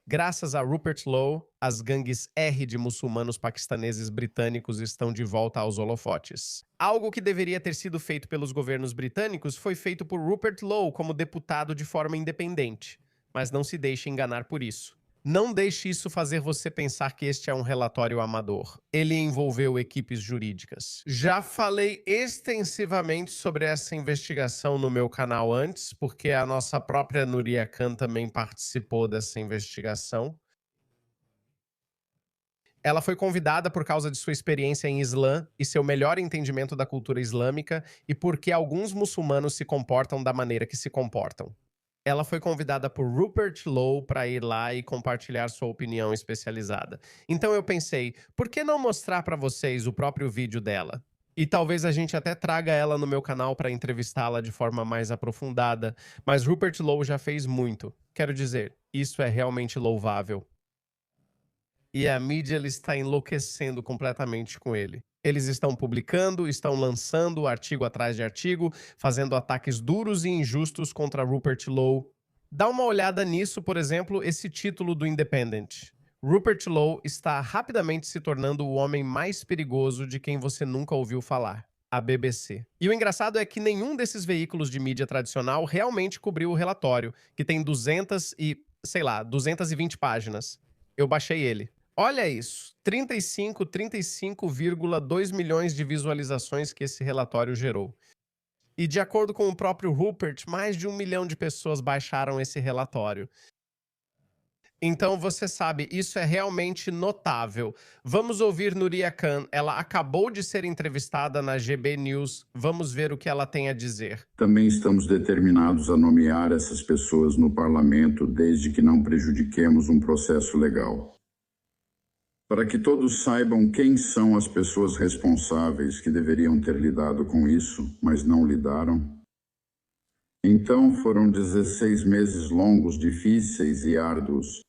Graças a Rupert Lowe, as gangues R de muçulmanos paquistaneses britânicos estão de volta aos holofotes. Algo que deveria ter sido feito pelos governos britânicos foi feito por Rupert Lowe como deputado de forma independente. Mas não se deixe enganar por isso. Não deixe isso fazer você pensar que este é um relatório amador. Ele envolveu equipes jurídicas. Já falei extensivamente sobre essa investigação no meu canal antes, porque a nossa própria Nuria Khan também participou dessa investigação. Ela foi convidada por causa de sua experiência em Islã e seu melhor entendimento da cultura islâmica e porque alguns muçulmanos se comportam da maneira que se comportam. Ela foi convidada por Rupert Lowe para ir lá e compartilhar sua opinião especializada. Então eu pensei, por que não mostrar para vocês o próprio vídeo dela? E talvez a gente até traga ela no meu canal para entrevistá-la de forma mais aprofundada, mas Rupert Lowe já fez muito. Quero dizer, isso é realmente louvável. E a mídia ela está enlouquecendo completamente com ele. Eles estão publicando, estão lançando artigo atrás de artigo, fazendo ataques duros e injustos contra Rupert Lowe. Dá uma olhada nisso, por exemplo, esse título do Independent. Rupert Lowe está rapidamente se tornando o homem mais perigoso de quem você nunca ouviu falar. A BBC. E o engraçado é que nenhum desses veículos de mídia tradicional realmente cobriu o relatório, que tem 220 páginas. Eu baixei ele. Olha isso, 35,2 milhões de visualizações que esse relatório gerou. E de acordo com o próprio Rupert, mais de 1 milhão de pessoas baixaram esse relatório. Então você sabe, isso é realmente notável. Vamos ouvir Nuria Khan, ela acabou de ser entrevistada na GB News, vamos ver o que ela tem a dizer. Também estamos determinados a nomear essas pessoas no parlamento desde que não prejudiquemos um processo legal. Para que todos saibam quem são as pessoas responsáveis que deveriam ter lidado com isso, mas não lidaram. Então foram 16 meses longos, difíceis e árduos.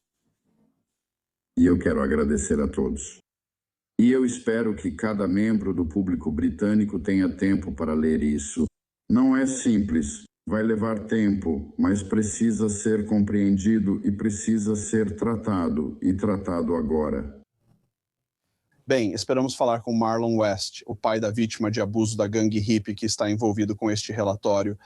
E eu quero agradecer a todos. E eu espero que cada membro do público britânico tenha tempo para ler isso. Não é simples, vai levar tempo, mas precisa ser compreendido e precisa ser tratado, e tratado agora. Bem, esperamos falar com Marlon West, o pai da vítima de abuso da gangue hippie que está envolvido com este relatório.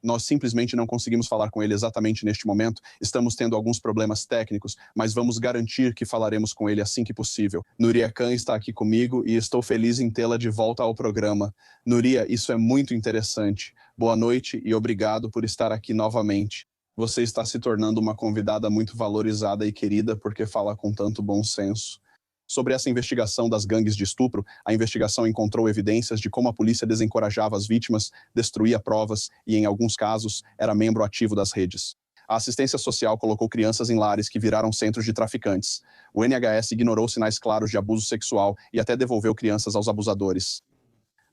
Nós simplesmente não conseguimos falar com ele exatamente neste momento, estamos tendo alguns problemas técnicos, mas vamos garantir que falaremos com ele assim que possível. Nuria Khan está aqui comigo e estou feliz em tê-la de volta ao programa. Nuria, isso é muito interessante. Boa noite e obrigado por estar aqui novamente. Você está se tornando uma convidada muito valorizada e querida porque fala com tanto bom senso. Sobre essa investigação das gangues de estupro, a investigação encontrou evidências de como a polícia desencorajava as vítimas, destruía provas e, em alguns casos, era membro ativo das redes. A assistência social colocou crianças em lares que viraram centros de traficantes. O NHS ignorou sinais claros de abuso sexual e até devolveu crianças aos abusadores.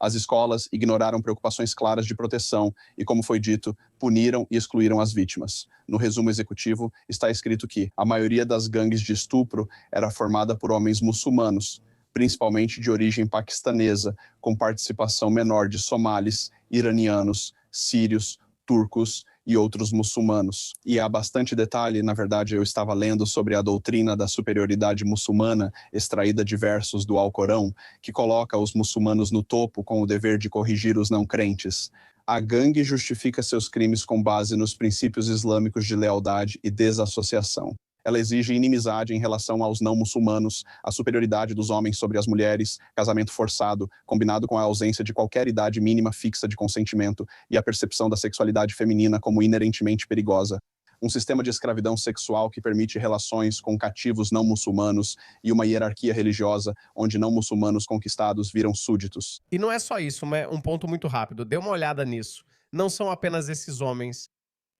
As escolas ignoraram preocupações claras de proteção e, como foi dito, puniram e excluíram as vítimas. No resumo executivo, está escrito que a maioria das gangues de estupro era formada por homens muçulmanos, principalmente de origem paquistanesa, com participação menor de somalis, iranianos, sírios, turcos e outros muçulmanos. E há bastante detalhe, na verdade eu estava lendo sobre a doutrina da superioridade muçulmana, extraída de versos do Alcorão, que coloca os muçulmanos no topo com o dever de corrigir os não crentes. A gangue justifica seus crimes com base nos princípios islâmicos de lealdade e desassociação. Ela exige inimizade em relação aos não muçulmanos, a superioridade dos homens sobre as mulheres, casamento forçado, combinado com a ausência de qualquer idade mínima fixa de consentimento e a percepção da sexualidade feminina como inerentemente perigosa. Um sistema de escravidão sexual que permite relações com cativos não muçulmanos e uma hierarquia religiosa onde não muçulmanos conquistados viram súditos. E não é só isso, um ponto muito rápido. Dê uma olhada nisso. Não são apenas esses homens.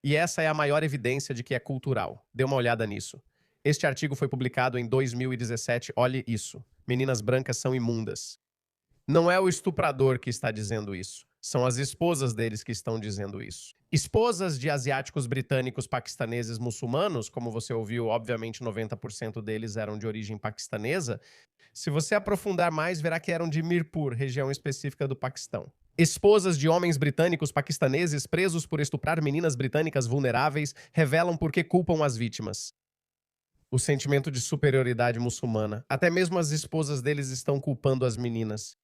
E essa é a maior evidência de que é cultural. Dê uma olhada nisso. Este artigo foi publicado em 2017. Olhe isso. Meninas brancas são imundas. Não é o estuprador que está dizendo isso. São as esposas deles que estão dizendo isso. Esposas de asiáticos britânicos paquistaneses muçulmanos, como você ouviu, obviamente 90% deles eram de origem paquistanesa. Se você aprofundar mais, verá que eram de Mirpur, região específica do Paquistão. Esposas de homens britânicos paquistaneses presos por estuprar meninas britânicas vulneráveis revelam por que culpam as vítimas. O sentimento de superioridade muçulmana. Até mesmo as esposas deles estão culpando as meninas.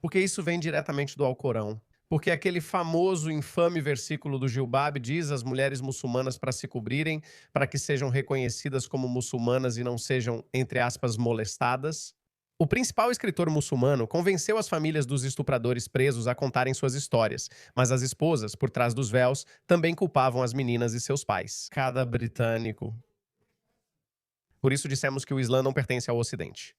Porque isso vem diretamente do Alcorão. Porque aquele famoso, infame versículo do Gilbab diz às mulheres muçulmanas para se cobrirem, para que sejam reconhecidas como muçulmanas e não sejam, entre aspas, molestadas. O principal escritor muçulmano convenceu as famílias dos estupradores presos a contarem suas histórias, mas as esposas, por trás dos véus, também culpavam as meninas e seus pais. Cada britânico. Por isso dissemos que o Islã não pertence ao Ocidente.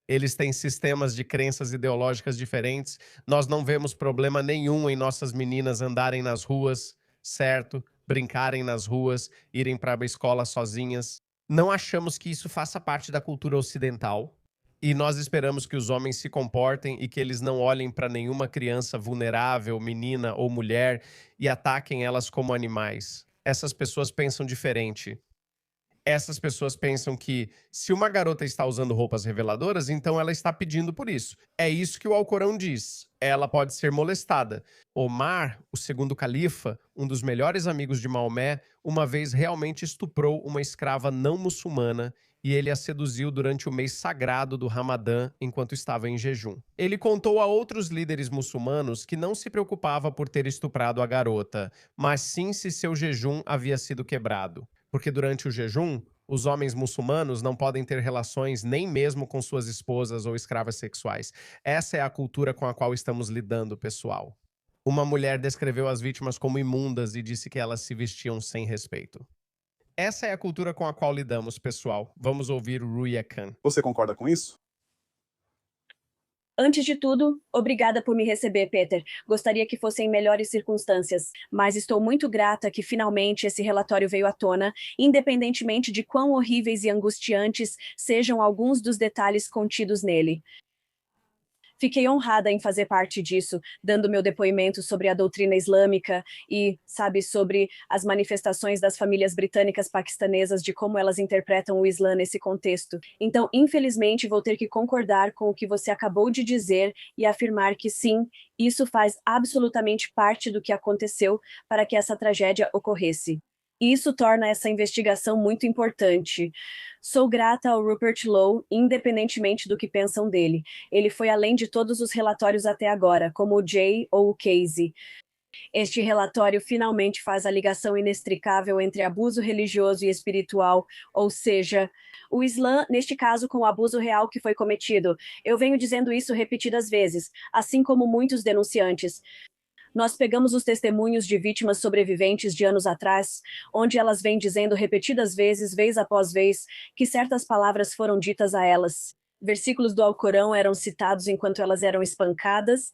Eles têm sistemas de crenças ideológicas diferentes. Nós não vemos problema nenhum em nossas meninas andarem nas ruas, certo? Brincarem nas ruas, irem para a escola sozinhas. Não achamos que isso faça parte da cultura ocidental. E nós esperamos que os homens se comportem e que eles não olhem para nenhuma criança vulnerável, menina ou mulher, e ataquem elas como animais. Essas pessoas pensam diferente. Essas pessoas pensam que se uma garota está usando roupas reveladoras, então ela está pedindo por isso. É isso que o Alcorão diz. Ela pode ser molestada. Omar, o segundo califa, um dos melhores amigos de Maomé, uma vez realmente estuprou uma escrava não muçulmana e ele a seduziu durante o mês sagrado do Ramadã enquanto estava em jejum. Ele contou a outros líderes muçulmanos que não se preocupava por ter estuprado a garota, mas sim se seu jejum havia sido quebrado. Porque durante o jejum, os homens muçulmanos não podem ter relações nem mesmo com suas esposas ou escravas sexuais. Essa é a cultura com a qual estamos lidando, pessoal. Uma mulher descreveu as vítimas como imundas e disse que elas se vestiam sem respeito. Essa é a cultura com a qual lidamos, pessoal. Vamos ouvir Ruya Khan. Você concorda com isso? Antes de tudo, obrigada por me receber, Peter. Gostaria que fossem melhores circunstâncias, mas estou muito grata que finalmente esse relatório veio à tona, independentemente de quão horríveis e angustiantes sejam alguns dos detalhes contidos nele. Fiquei honrada em fazer parte disso, dando meu depoimento sobre a doutrina islâmica e, sobre as manifestações das famílias britânicas paquistanesas de como elas interpretam o Islã nesse contexto. Então, infelizmente, vou ter que concordar com o que você acabou de dizer e afirmar que sim, isso faz absolutamente parte do que aconteceu para que essa tragédia ocorresse. E isso torna essa investigação muito importante. Sou grata ao Rupert Lowe, independentemente do que pensam dele. Ele foi além de todos os relatórios até agora, como o Jay ou o Casey. Este relatório finalmente faz a ligação inextricável entre abuso religioso e espiritual, ou seja, o Islã, neste caso, com o abuso real que foi cometido. Eu venho dizendo isso repetidas vezes, assim como muitos denunciantes. Nós pegamos os testemunhos de vítimas sobreviventes de anos atrás, onde elas vêm dizendo repetidas vezes, vez após vez, que certas palavras foram ditas a elas. Versículos do Alcorão eram citados enquanto elas eram espancadas.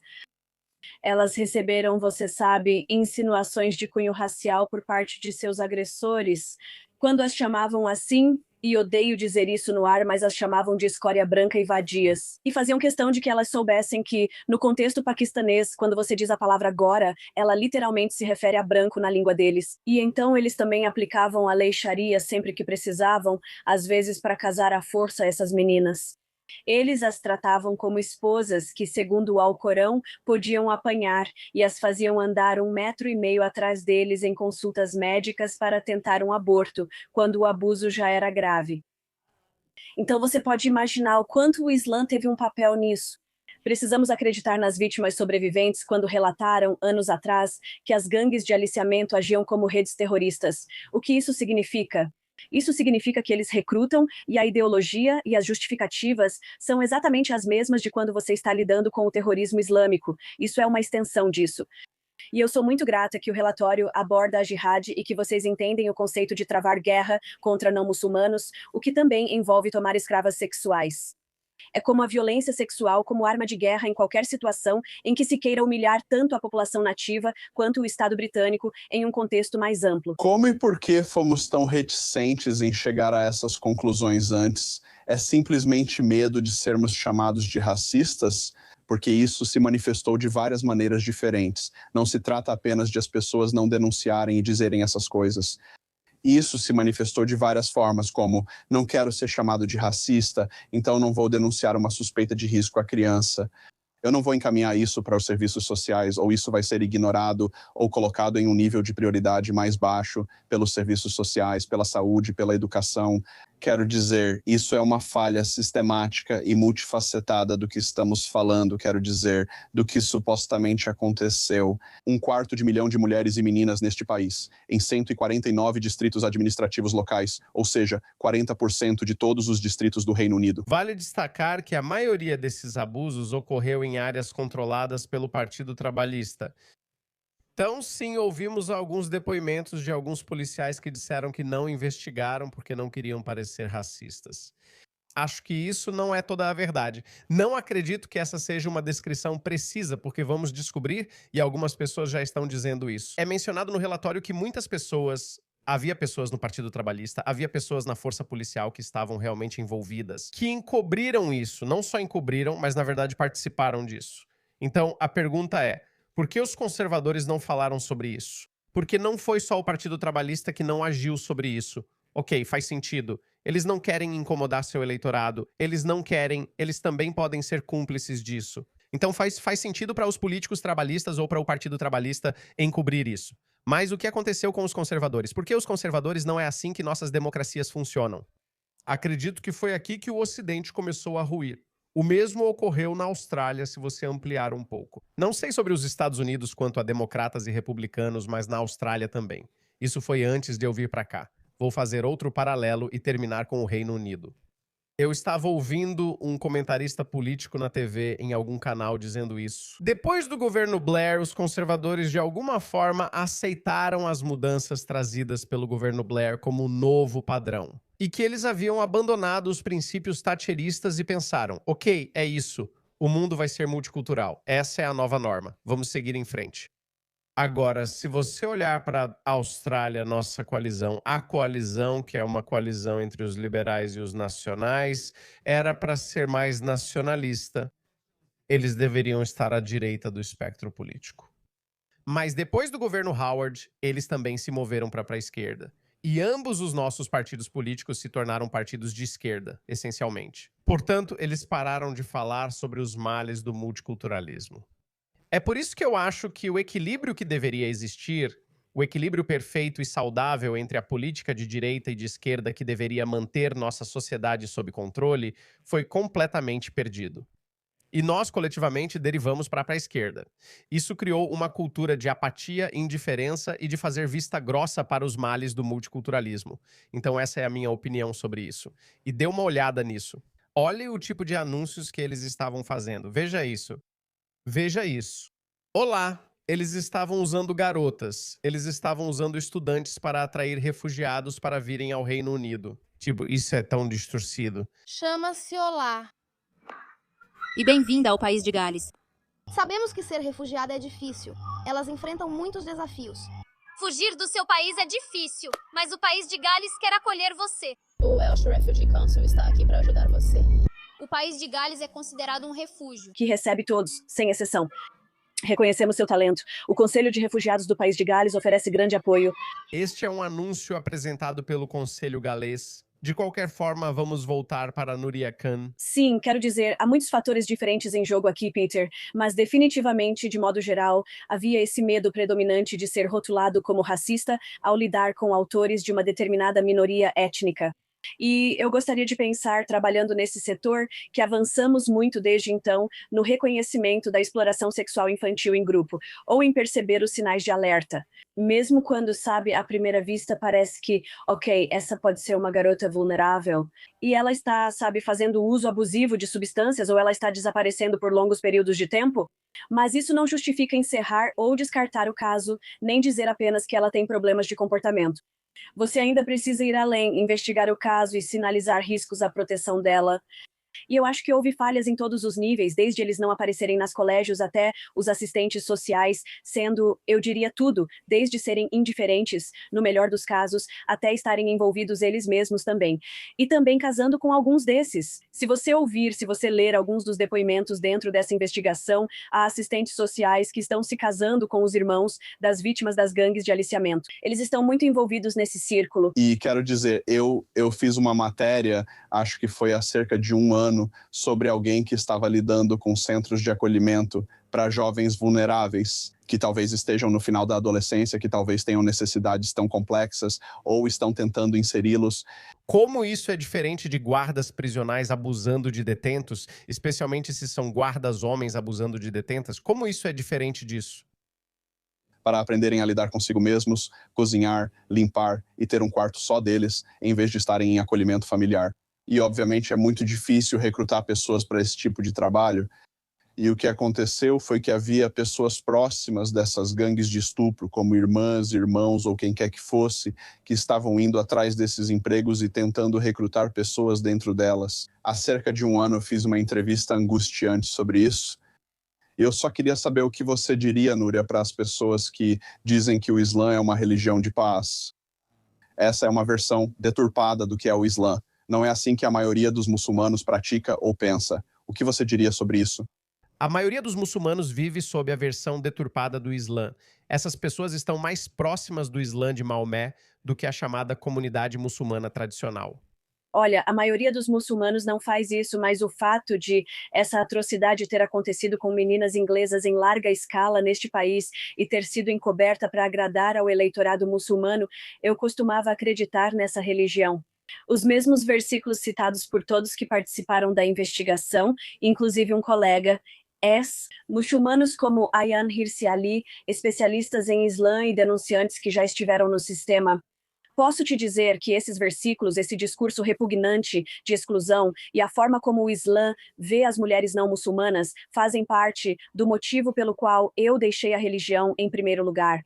Elas receberam, você sabe, insinuações de cunho racial por parte de seus agressores. Quando as chamavam assim, e odeio dizer isso no ar, mas as chamavam de escória branca e vadias. E faziam questão de que elas soubessem que, no contexto paquistanês, quando você diz a palavra gora, ela literalmente se refere a branco na língua deles. E então eles também aplicavam a lei Sharia sempre que precisavam, às vezes para casar à força essas meninas. Eles as tratavam como esposas que, segundo o Alcorão, podiam apanhar e as faziam andar 1,5 metros atrás deles em consultas médicas para tentar um aborto, quando o abuso já era grave. Então você pode imaginar o quanto o Islã teve um papel nisso. Precisamos acreditar nas vítimas sobreviventes quando relataram, anos atrás, que as gangues de aliciamento agiam como redes terroristas. O que isso significa? Isso significa que eles recrutam e a ideologia e as justificativas são exatamente as mesmas de quando você está lidando com o terrorismo islâmico. Isso é uma extensão disso. E eu sou muito grata que o relatório aborda a jihad e que vocês entendem o conceito de travar guerra contra não muçulmanos, o que também envolve tomar escravas sexuais. É como a violência sexual como arma de guerra em qualquer situação em que se queira humilhar tanto a população nativa quanto o Estado britânico em um contexto mais amplo. Como e por que fomos tão reticentes em chegar a essas conclusões antes? É simplesmente medo de sermos chamados de racistas? Porque isso se manifestou de várias maneiras diferentes. Não se trata apenas de as pessoas não denunciarem e dizerem essas coisas. Isso se manifestou de várias formas, como não quero ser chamado de racista, então não vou denunciar uma suspeita de risco à criança. Eu não vou encaminhar isso para os serviços sociais, ou isso vai ser ignorado ou colocado em um nível de prioridade mais baixo pelos serviços sociais, pela saúde, pela educação. Quero dizer, isso é uma falha sistemática e multifacetada do que estamos falando, quero dizer, do que supostamente aconteceu. 250 mil de mulheres e meninas neste país, em 149 distritos administrativos locais, ou seja, 40% de todos os distritos do Reino Unido. Vale destacar que a maioria desses abusos ocorreu em áreas controladas pelo Partido Trabalhista. Então, sim, ouvimos alguns depoimentos de alguns policiais que disseram que não investigaram porque não queriam parecer racistas. Acho que isso não é toda a verdade. Não acredito que essa seja uma descrição precisa, porque vamos descobrir, e algumas pessoas já estão dizendo isso. É mencionado no relatório que havia pessoas no Partido Trabalhista, havia pessoas na força policial que estavam realmente envolvidas, que encobriram isso. Não só encobriram, mas na verdade participaram disso. Então, a pergunta é: por que os conservadores não falaram sobre isso? Porque não foi só o Partido Trabalhista que não agiu sobre isso. Ok, faz sentido. Eles não querem incomodar seu eleitorado. Eles não querem, eles também podem ser cúmplices disso. Então faz sentido para os políticos trabalhistas ou para o Partido Trabalhista encobrir isso. Mas o que aconteceu com os conservadores? Por que os conservadores não é assim que nossas democracias funcionam? Acredito que foi aqui que o Ocidente começou a ruir. O mesmo ocorreu na Austrália, se você ampliar um pouco. Não sei sobre os Estados Unidos quanto a democratas e republicanos, mas na Austrália também. Isso foi antes de eu vir para cá. Vou fazer outro paralelo e terminar com o Reino Unido. Eu estava ouvindo um comentarista político na TV em algum canal dizendo isso. Depois do governo Blair, os conservadores de alguma forma aceitaram as mudanças trazidas pelo governo Blair como novo padrão. E que eles haviam abandonado os princípios thatcheristas e pensaram: ok, é isso, o mundo vai ser multicultural, essa é a nova norma, vamos seguir em frente. Agora, se você olhar para a Austrália, nossa coalizão, a coalizão, que é uma coalizão entre os liberais e os nacionais, era para ser mais nacionalista. Eles deveriam estar à direita do espectro político. Mas depois do governo Howard, eles também se moveram para a esquerda. E ambos os nossos partidos políticos se tornaram partidos de esquerda, essencialmente. Portanto, eles pararam de falar sobre os males do multiculturalismo. É por isso que eu acho que o equilíbrio que deveria existir, o equilíbrio perfeito e saudável entre a política de direita e de esquerda que deveria manter nossa sociedade sob controle, foi completamente perdido. E nós, coletivamente, derivamos para a esquerda. Isso criou uma cultura de apatia, indiferença e de fazer vista grossa para os males do multiculturalismo. Então essa é a minha opinião sobre isso. E dê uma olhada nisso. Olhe o tipo de anúncios que eles estavam fazendo. Veja isso. Veja isso. Olá! Eles estavam usando garotas. Eles estavam usando estudantes para atrair refugiados para virem ao Reino Unido. Tipo, isso é tão distorcido. Chama-se Olá. E bem-vinda ao país de Gales. Sabemos que ser refugiada é difícil. Elas enfrentam muitos desafios. Fugir do seu país é difícil, mas o país de Gales quer acolher você. O Welsh Refugee Council está aqui para ajudar você. O país de Gales é considerado um refúgio. Que recebe todos, sem exceção. Reconhecemos seu talento. O Conselho de Refugiados do País de Gales oferece grande apoio. Este é um anúncio apresentado pelo Conselho Galês. De qualquer forma, vamos voltar para Núria Khan. Sim, quero dizer, há muitos fatores diferentes em jogo aqui, Peter, mas definitivamente, de modo geral, havia esse medo predominante de ser rotulado como racista ao lidar com autores de uma determinada minoria étnica. E eu gostaria de pensar, trabalhando nesse setor, que avançamos muito desde então no reconhecimento da exploração sexual infantil em grupo, ou em perceber os sinais de alerta. Mesmo quando, sabe, à primeira vista parece que, ok, essa pode ser uma garota vulnerável, e ela está, sabe, fazendo uso abusivo de substâncias, ou ela está desaparecendo por longos períodos de tempo, mas isso não justifica encerrar ou descartar o caso, nem dizer apenas que ela tem problemas de comportamento. Você ainda precisa ir além, investigar o caso e sinalizar riscos à proteção dela. E eu acho que houve falhas em todos os níveis, desde eles não aparecerem nas colégios até os assistentes sociais, sendo, eu diria tudo, desde serem indiferentes, no melhor dos casos, até estarem envolvidos eles mesmos também. E também casando com alguns desses. Se você ler alguns dos depoimentos dentro dessa investigação, há assistentes sociais que estão se casando com os irmãos das vítimas das gangues de aliciamento. Eles estão muito envolvidos nesse círculo. E quero dizer, eu fiz uma matéria, acho que foi há cerca de um ano, sobre alguém que estava lidando com centros de acolhimento para jovens vulneráveis, que talvez estejam no final da adolescência, que talvez tenham necessidades tão complexas, ou estão tentando inseri-los. Como isso é diferente de guardas prisionais abusando de detentos, especialmente se são guardas homens abusando de detentas? Como isso é diferente disso? Para aprenderem a lidar consigo mesmos, cozinhar, limpar e ter um quarto só deles, em vez de estarem em acolhimento familiar. E, obviamente, é muito difícil recrutar pessoas para esse tipo de trabalho. E o que aconteceu foi que havia pessoas próximas dessas gangues de estupro, como irmãs, irmãos ou quem quer que fosse, que estavam indo atrás desses empregos e tentando recrutar pessoas dentro delas. Há cerca de um ano eu fiz uma entrevista angustiante sobre isso. Eu só queria saber o que você diria, Núria, para as pessoas que dizem que o Islã é uma religião de paz. Essa é uma versão deturpada do que é o Islã. Não é assim que a maioria dos muçulmanos pratica ou pensa. O que você diria sobre isso? A maioria dos muçulmanos vive sob a versão deturpada do Islã. Essas pessoas estão mais próximas do Islã de Maomé do que a chamada comunidade muçulmana tradicional. Olha, a maioria dos muçulmanos não faz isso, mas o fato de essa atrocidade ter acontecido com meninas inglesas em larga escala neste país e ter sido encoberta para agradar ao eleitorado muçulmano, eu costumava acreditar nessa religião. Os mesmos versículos citados por todos que participaram da investigação, inclusive um colega, muçulmanos como Ayaan Hirsi Ali, especialistas em Islã e denunciantes que já estiveram no sistema. Posso te dizer que esses versículos, esse discurso repugnante de exclusão e a forma como o Islã vê as mulheres não muçulmanas fazem parte do motivo pelo qual eu deixei a religião em primeiro lugar.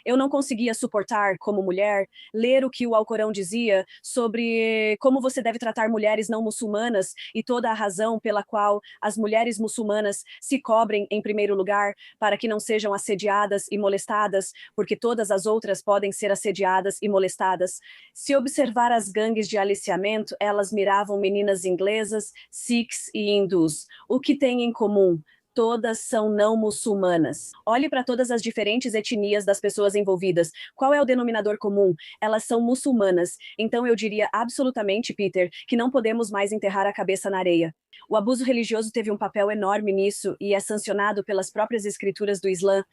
Eu não conseguia suportar, como mulher, ler o que o Alcorão dizia sobre como você deve tratar mulheres não muçulmanas e toda a razão pela qual as mulheres muçulmanas se cobrem em primeiro lugar para que não sejam assediadas e molestadas, porque todas as outras podem ser assediadas e molestadas. Se observar as gangues de aliciamento, elas miravam meninas inglesas, sikhs e hindus. O que têm em comum? Todas são não muçulmanas. Olhe para todas as diferentes etnias das pessoas envolvidas. Qual é o denominador comum? Elas são muçulmanas. Então eu diria absolutamente, Peter, que não podemos mais enterrar a cabeça na areia. O abuso religioso teve um papel enorme nisso e é sancionado pelas próprias escrituras do Islã.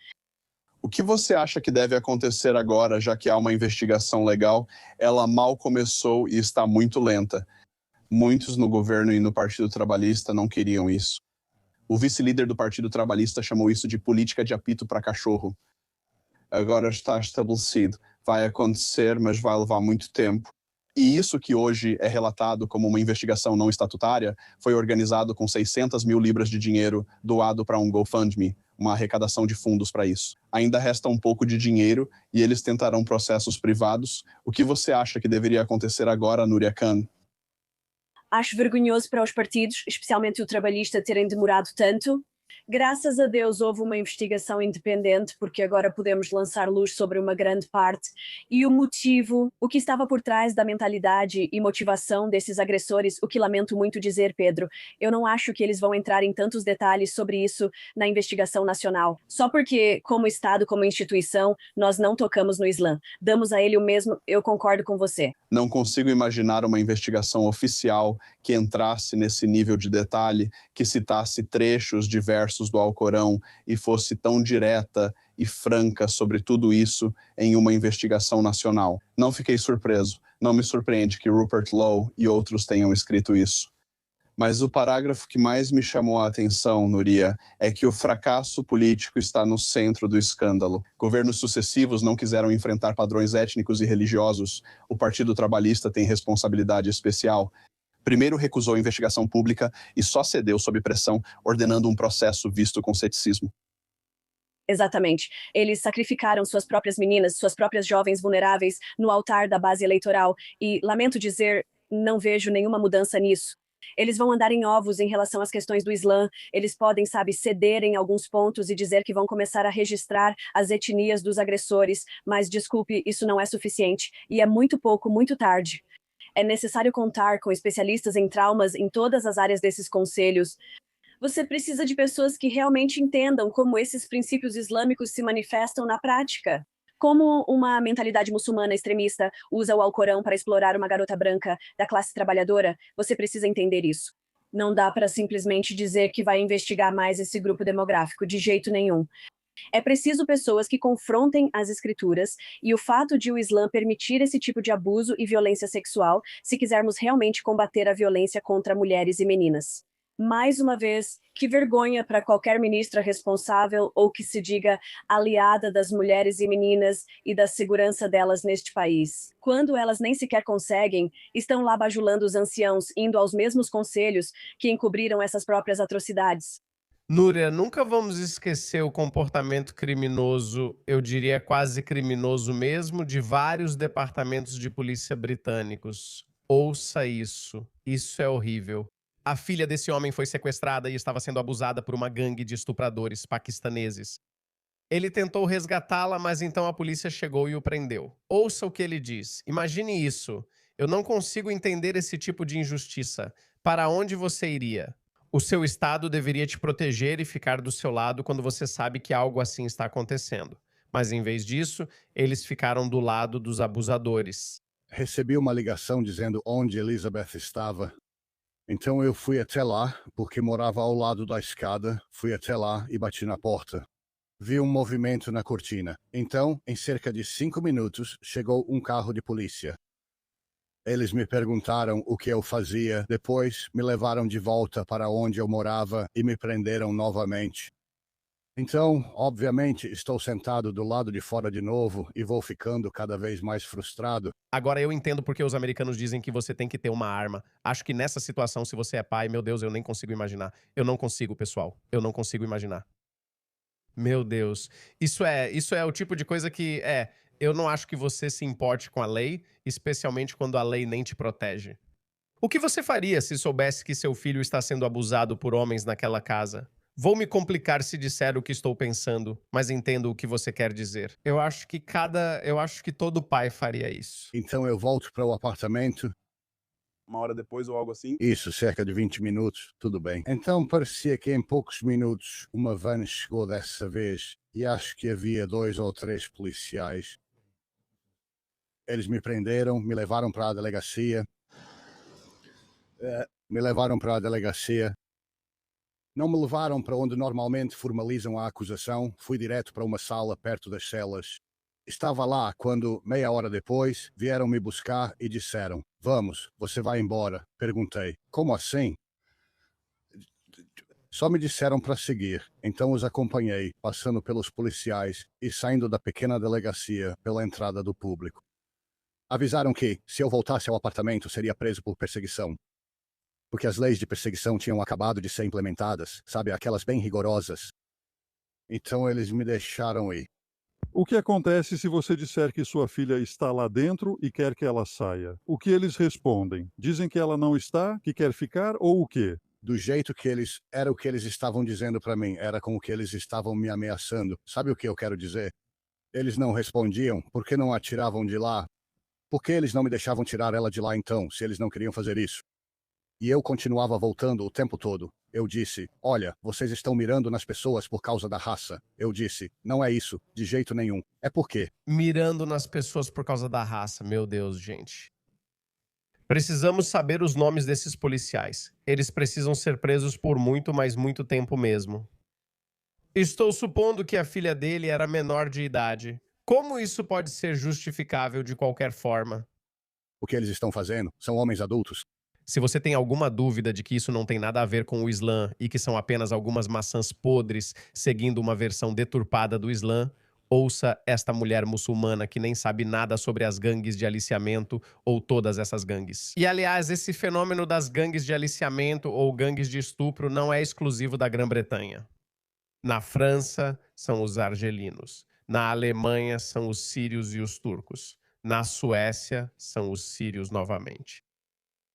O que você acha que deve acontecer agora, já que há uma investigação legal? Ela mal começou e está muito lenta. Muitos no governo e no Partido Trabalhista não queriam isso. O vice-líder do Partido Trabalhista chamou isso de política de apito para cachorro. Agora está estabelecido. Vai acontecer, mas vai levar muito tempo. E isso que hoje é relatado como uma investigação não estatutária foi organizado com 600 mil libras de dinheiro doado para um GoFundMe, uma arrecadação de fundos para isso. Ainda resta um pouco de dinheiro e eles tentarão processos privados. O que você acha que deveria acontecer agora, Núria Khan? Acho vergonhoso para os partidos, especialmente o trabalhista, terem demorado tanto. Graças a Deus houve uma investigação independente, porque agora podemos lançar luz sobre uma grande parte. E o motivo, o que estava por trás da mentalidade e motivação desses agressores, o que lamento muito dizer, Pedro, eu não acho que eles vão entrar em tantos detalhes sobre isso na investigação nacional. Só porque, como Estado, como instituição, nós não tocamos no Islã. Damos a ele o mesmo, eu concordo com você. Não consigo imaginar uma investigação oficial que entrasse nesse nível de detalhe, que citasse trechos diversos do Alcorão e fosse tão direta e franca sobre tudo isso em uma investigação nacional. Não fiquei surpreso. Não me surpreende que Rupert Lowe e outros tenham escrito isso. Mas o parágrafo que mais me chamou a atenção, Núria, é que o fracasso político está no centro do escândalo. Governos sucessivos não quiseram enfrentar padrões étnicos e religiosos. O Partido Trabalhista tem responsabilidade especial. Primeiro recusou a investigação pública e só cedeu sob pressão, ordenando um processo visto com ceticismo. Exatamente. Eles sacrificaram suas próprias meninas, suas próprias jovens vulneráveis no altar da base eleitoral e, lamento dizer, não vejo nenhuma mudança nisso. Eles vão andar em ovos em relação às questões do Islã, eles podem, ceder em alguns pontos e dizer que vão começar a registrar as etnias dos agressores, mas, desculpe, isso não é suficiente, e é muito pouco, muito tarde. É necessário contar com especialistas em traumas em todas as áreas desses conselhos. Você precisa de pessoas que realmente entendam como esses princípios islâmicos se manifestam na prática. Como uma mentalidade muçulmana extremista usa o Alcorão para explorar uma garota branca da classe trabalhadora, você precisa entender isso. Não dá para simplesmente dizer que vai investigar mais esse grupo demográfico, de jeito nenhum. É preciso pessoas que confrontem as escrituras e o fato de o Islã permitir esse tipo de abuso e violência sexual, se quisermos realmente combater a violência contra mulheres e meninas. Mais uma vez, que vergonha para qualquer ministra responsável ou que se diga aliada das mulheres e meninas e da segurança delas neste país. Quando elas nem sequer conseguem, estão lá bajulando os anciãos, indo aos mesmos conselhos que encobriram essas próprias atrocidades. Núria, nunca vamos esquecer o comportamento criminoso, eu diria quase criminoso mesmo, de vários departamentos de polícia britânicos. Ouça isso. Isso é horrível. A filha desse homem foi sequestrada e estava sendo abusada por uma gangue de estupradores paquistaneses. Ele tentou resgatá-la, mas então a polícia chegou e o prendeu. Ouça o que ele diz. Imagine isso. Eu não consigo entender esse tipo de injustiça. Para onde você iria? O seu estado deveria te proteger e ficar do seu lado quando você sabe que algo assim está acontecendo. Mas em vez disso, eles ficaram do lado dos abusadores. Recebi uma ligação dizendo onde Elizabeth estava. Então eu fui até lá, porque morava ao lado da escada, fui até lá e bati na porta. Vi um movimento na cortina. Então, em cerca de 5 minutos, chegou um carro de polícia. Eles me perguntaram o que eu fazia, depois me levaram de volta para onde eu morava e me prenderam novamente. Então, obviamente, estou sentado do lado de fora de novo e vou ficando cada vez mais frustrado. Agora eu entendo porque os americanos dizem que você tem que ter uma arma. Acho que nessa situação, se você é pai, meu Deus, eu nem consigo imaginar. Eu não consigo, pessoal. Eu não consigo imaginar. Meu Deus. Isso é o tipo de coisa que, eu não acho que você se importe com a lei, especialmente quando a lei nem te protege. O que você faria se soubesse que seu filho está sendo abusado por homens naquela casa? Vou me complicar se disser o que estou pensando, mas entendo o que você quer dizer. Eu acho que todo pai faria isso. Então eu volto para o apartamento. Uma hora depois ou algo assim? Isso, cerca de 20 minutos, tudo bem. Então parecia que em poucos minutos uma van chegou dessa vez e acho que havia 2 ou 3 policiais. Eles me prenderam, me levaram para a delegacia. Não me levaram para onde normalmente formalizam a acusação, fui direto para uma sala perto das celas. Estava lá quando, meia hora depois, vieram me buscar e disseram: "Vamos, você vai embora." Perguntei: "Como assim?" Só me disseram para seguir, então os acompanhei, passando pelos policiais e saindo da pequena delegacia pela entrada do público. Avisaram que, se eu voltasse ao apartamento, seria preso por perseguição. Porque as leis de perseguição tinham acabado de ser implementadas, sabe, aquelas bem rigorosas. Então eles me deixaram ir. O que acontece se você disser que sua filha está lá dentro e quer que ela saia? O que eles respondem? Dizem que ela não está, que quer ficar, ou o quê? Do jeito que era o que eles estavam dizendo para mim, era com o que eles estavam me ameaçando. Sabe o que eu quero dizer? Eles não respondiam, por que não a tiravam de lá? Por que eles não me deixavam tirar ela de lá então, se eles não queriam fazer isso? E eu continuava voltando o tempo todo. Eu disse: "Olha, vocês estão mirando nas pessoas por causa da raça." Eu disse: "Não é isso, de jeito nenhum. É por quê?" Mirando nas pessoas por causa da raça. Meu Deus, gente. Precisamos saber os nomes desses policiais. Eles precisam ser presos por muito, mas muito tempo mesmo. Estou supondo que a filha dele era menor de idade. Como isso pode ser justificável de qualquer forma? O que eles estão fazendo? São homens adultos. Se você tem alguma dúvida de que isso não tem nada a ver com o Islã e que são apenas algumas maçãs podres seguindo uma versão deturpada do Islã, ouça esta mulher muçulmana que nem sabe nada sobre as gangues de aliciamento ou todas essas gangues. E, aliás, esse fenômeno das gangues de aliciamento ou gangues de estupro não é exclusivo da Grã-Bretanha. Na França, são os argelinos. Na Alemanha, são os sírios e os turcos. Na Suécia, são os sírios novamente.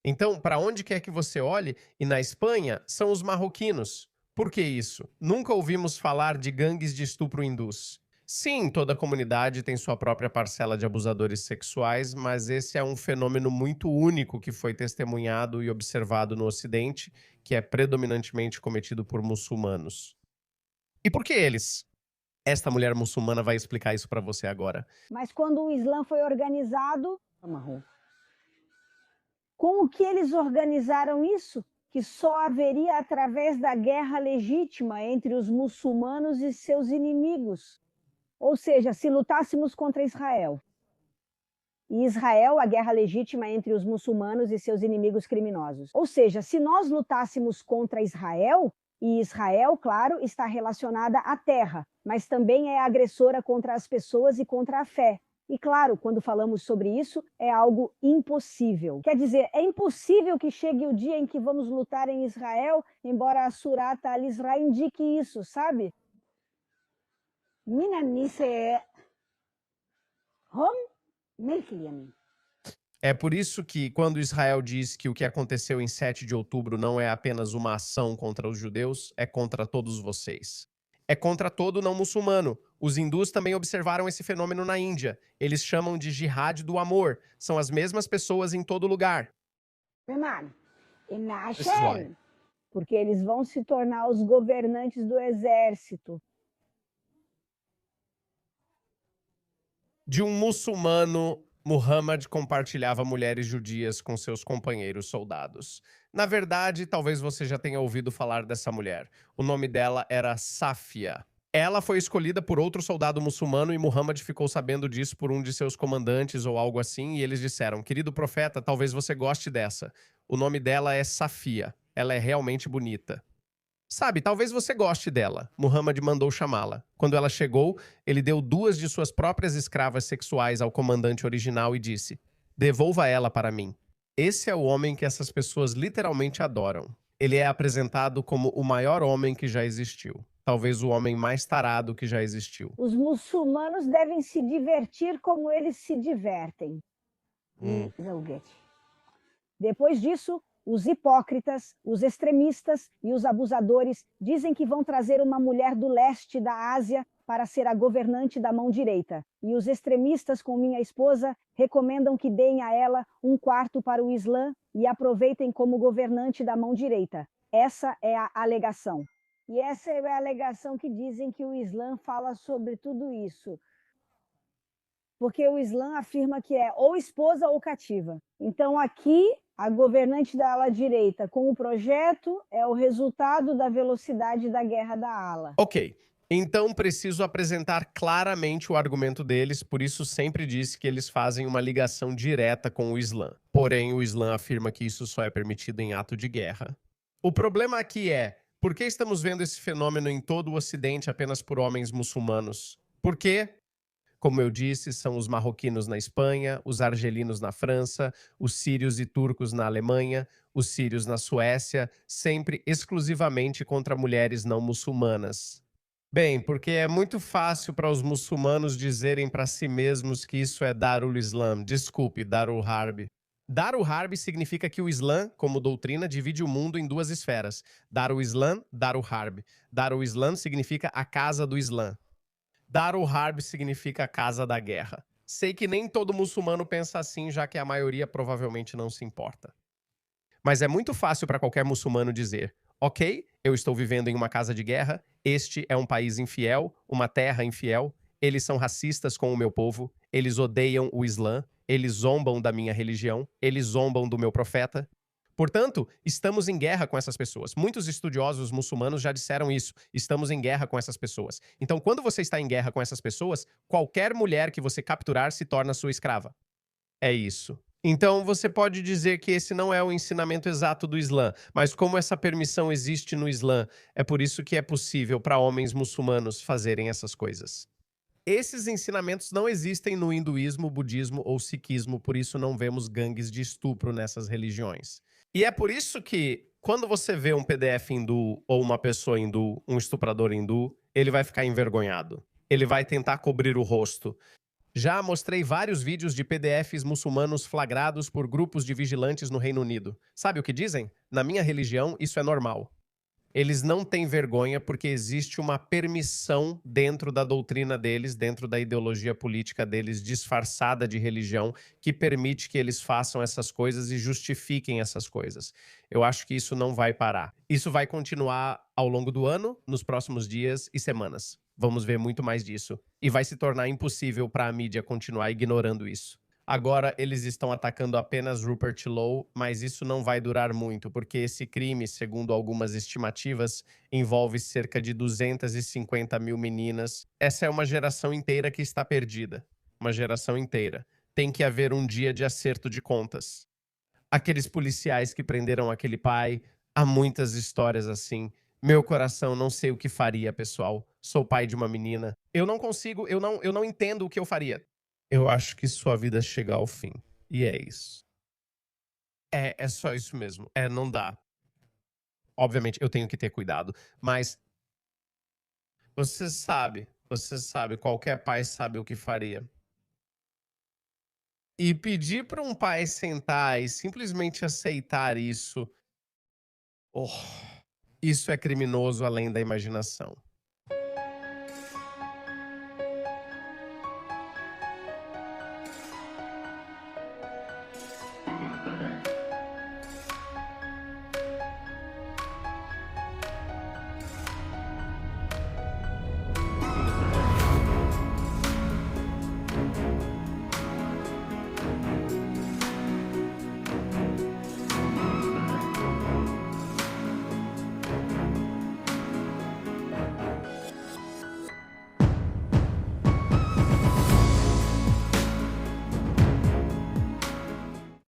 Então, para onde quer que você olhe, e na Espanha, são os marroquinos. Por que isso? Nunca ouvimos falar de gangues de estupro hindus. Sim, toda comunidade tem sua própria parcela de abusadores sexuais, mas esse é um fenômeno muito único que foi testemunhado e observado no Ocidente, que é predominantemente cometido por muçulmanos. E por que eles? Esta mulher muçulmana vai explicar isso para você agora. Mas quando o Islã foi organizado, como que eles organizaram isso? que só haveria através da guerra legítima entre os muçulmanos e seus inimigos. Ou seja, se lutássemos contra Israel. E Israel, a guerra legítima entre os muçulmanos e seus inimigos criminosos. Ou seja, se nós lutássemos contra Israel, e Israel, claro, está relacionada à terra, mas também é agressora contra as pessoas e contra a fé. E claro, quando falamos sobre isso, é algo impossível. Quer dizer, é impossível que chegue o dia em que vamos lutar em Israel, embora a Surat al-Isra indique isso, sabe? É por isso que, quando Israel diz que o que aconteceu em 7 de outubro não é apenas uma ação contra os judeus, é contra todos vocês. É contra todo não muçulmano. Os hindus também observaram esse fenômeno na Índia. Eles chamam de jihad do amor. São as mesmas pessoas em todo lugar. Porque eles vão se tornar os governantes do exército. De um muçulmano, Muhammad compartilhava mulheres judias com seus companheiros soldados. Na verdade, talvez você já tenha ouvido falar dessa mulher. O nome dela era Safia. Ela foi escolhida por outro soldado muçulmano e Muhammad ficou sabendo disso por um de seus comandantes ou algo assim, e eles disseram: querido profeta, talvez você goste dessa. O nome dela é Safia. Ela é realmente bonita. Sabe, talvez você goste dela. Muhammad mandou chamá-la. Quando ela chegou, ele deu 2 de suas próprias escravas sexuais ao comandante original e disse: devolva ela para mim. Esse é o homem que essas pessoas literalmente adoram. Ele é apresentado como o maior homem que já existiu. Talvez o homem mais tarado que já existiu. Os muçulmanos devem se divertir como eles se divertem. Depois disso, os hipócritas, os extremistas e os abusadores dizem que vão trazer uma mulher do leste da Ásia para ser a governante da mão direita. E os extremistas, com minha esposa, recomendam que deem a ela um quarto para o Islã e aproveitem como governante da mão direita. Essa é a alegação. E essa é a alegação que dizem que o Islã fala sobre tudo isso. Porque o Islã afirma que é ou esposa ou cativa. Então aqui, a governante da ala direita com o projeto é o resultado da velocidade da guerra da ala. Ok, então preciso apresentar claramente o argumento deles, por isso sempre disse que eles fazem uma ligação direta com o Islã. Porém, o Islã afirma que isso só é permitido em ato de guerra. O problema aqui é, por que estamos vendo esse fenômeno em todo o Ocidente apenas por homens muçulmanos? Por quê? Como eu disse, são os marroquinos na Espanha, os argelinos na França, os sírios e turcos na Alemanha, os sírios na Suécia, sempre exclusivamente contra mulheres não muçulmanas. Bem, porque é muito fácil para os muçulmanos dizerem para si mesmos que isso é Darul Islam. Desculpe, Darul Harb. Darul Harb significa que o Islã, como doutrina, divide o mundo em 2 esferas. Darul Islam, Darul Harb. Darul Islam significa a casa do Islã. Darul Harb significa a casa da guerra. Sei que nem todo muçulmano pensa assim, já que a maioria provavelmente não se importa. Mas é muito fácil para qualquer muçulmano dizer: ok, eu estou vivendo em uma casa de guerra, este é um país infiel, uma terra infiel, eles são racistas com o meu povo, eles odeiam o Islã, eles zombam da minha religião, eles zombam do meu profeta. Portanto, estamos em guerra com essas pessoas. Muitos estudiosos muçulmanos já disseram isso. Estamos em guerra com essas pessoas. Então, quando você está em guerra com essas pessoas, qualquer mulher que você capturar se torna sua escrava. É isso. Então, você pode dizer que esse não é o ensinamento exato do Islã, mas como essa permissão existe no Islã, é por isso que é possível para homens muçulmanos fazerem essas coisas. Esses ensinamentos não existem no hinduísmo, budismo ou sikhismo, por isso não vemos gangues de estupro nessas religiões. E é por isso que, quando você vê um PDF hindu ou uma pessoa hindu, um estuprador hindu, ele vai ficar envergonhado. Ele vai tentar cobrir o rosto. Já mostrei vários vídeos de PDFs muçulmanos flagrados por grupos de vigilantes no Reino Unido. Sabe o que dizem? Na minha religião, isso é normal. Eles não têm vergonha porque existe uma permissão dentro da doutrina deles, dentro da ideologia política deles, disfarçada de religião, que permite que eles façam essas coisas e justifiquem essas coisas. Eu acho que isso não vai parar. Isso vai continuar ao longo do ano, nos próximos dias e semanas. Vamos ver muito mais disso. E vai se tornar impossível para a mídia continuar ignorando isso. Agora eles estão atacando apenas Rupert Lowe, mas isso não vai durar muito, porque esse crime, segundo algumas estimativas, envolve cerca de 250 mil meninas. Essa é uma geração inteira que está perdida. Uma geração inteira. Tem que haver um dia de acerto de contas. Aqueles policiais que prenderam aquele pai, há muitas histórias assim. Meu coração, não sei o que faria, pessoal. Sou pai de uma menina. Eu não consigo, eu não entendo o que eu faria. Eu acho que sua vida chega ao fim. E é isso. É só isso mesmo. Não dá. Obviamente, eu tenho que ter cuidado. Mas você sabe, qualquer pai sabe o que faria. E pedir para um pai sentar e simplesmente aceitar isso, isso é criminoso além da imaginação.